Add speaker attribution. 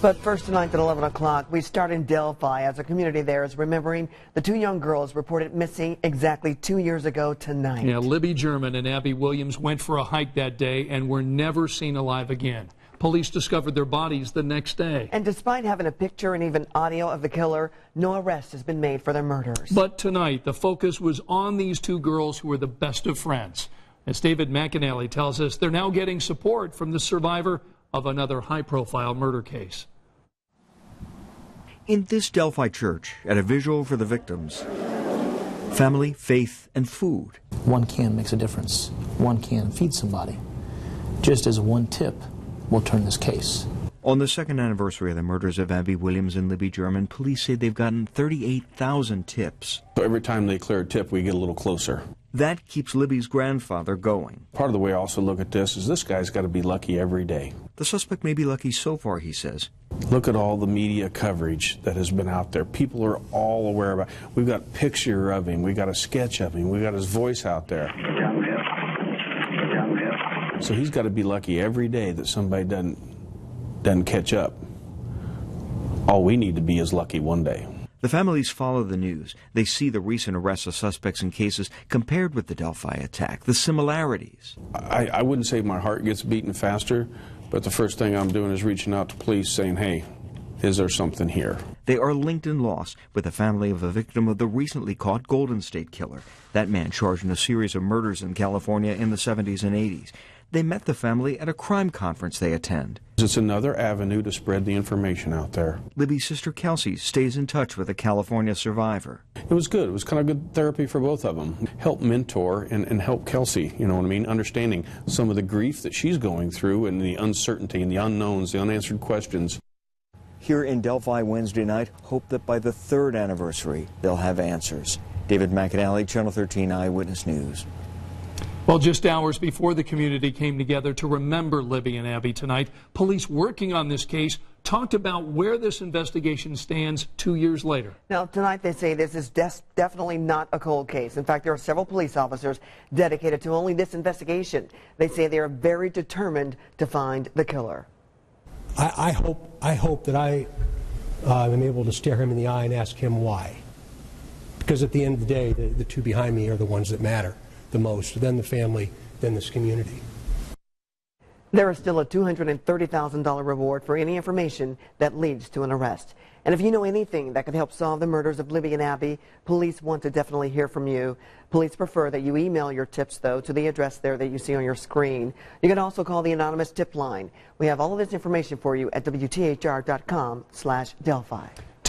Speaker 1: But first tonight at 11 o'clock, we start in Delphi as a community there is remembering the two young girls reported missing exactly 2 years ago tonight.
Speaker 2: Yeah, Libby German and Abby Williams went for a hike that day and were never seen alive again. Police discovered their bodies the next day.
Speaker 1: And despite having a picture and even audio of the killer, no arrest has been made for their murders.
Speaker 2: But tonight, the focus was on these two girls who were the best of friends. As David MacAnally tells us, they're now getting support from the survivor of another high-profile murder case.
Speaker 3: In this Delphi church, at a visual for the victims, family, faith, and food.
Speaker 4: One can makes a difference. One can feed somebody. Just as one tip will turn this case.
Speaker 3: On the second anniversary of the murders of Abby Williams and Libby German, police say they've gotten 38,000 tips.
Speaker 5: So every time they clear a tip, we get a little closer.
Speaker 3: That keeps Libby's grandfather going.
Speaker 5: Part of the way I also look at this is this guy's got to be lucky every day.
Speaker 3: The suspect may be lucky so far, he says.
Speaker 5: Look at all the media coverage that has been out there. People are all aware about it. We've got a picture of him. We've got a sketch of him. We've got his voice out there. So he's got to be lucky every day that somebody doesn't catch up. All we need to be is lucky one day.
Speaker 3: The families follow the news. They see the recent arrests of suspects in cases compared with the Delphi attack, the similarities.
Speaker 5: I wouldn't say my heart gets beating faster, but the first thing I'm doing is reaching out to police saying, hey, is there something here?
Speaker 3: They are linked in loss with the family of a victim of the recently caught Golden State Killer. That man charged in a series of murders in California in the 70s and 80s. They met the family at a crime conference they attend.
Speaker 5: It's another avenue to spread the information out there.
Speaker 3: Libby's sister Kelsey stays in touch with a California survivor.
Speaker 5: It was good. It was kind of good therapy for both of them. Help mentor and help Kelsey, you know what I mean, understanding some of the grief that she's going through and the uncertainty and the unknowns, the unanswered questions.
Speaker 3: Here in Delphi Wednesday night, hope that by the third anniversary, they'll have answers. David MacAnally, Channel 13 Eyewitness News.
Speaker 2: Well, just hours before the community came together to remember Libby and Abby tonight, police working on this case talked about where this investigation stands 2 years later.
Speaker 1: Now, tonight they say this is definitely not a cold case. In fact, there are several police officers dedicated to only this investigation. They say they are very determined to find the killer.
Speaker 6: I hope that I am able to stare him in the eye and ask him why. Because at the end of the day, the two behind me are the ones that matter the most, then the family, then this community.
Speaker 1: There is still a $230,000 reward for any information that leads to an arrest. And if you know anything that could help solve the murders of Libby and Abby, police want to definitely hear from you. Police prefer that you email your tips, though, to the address there that you see on your screen. You can also call the anonymous tip line. We have all of this information for you at WTHR.com/Delphi.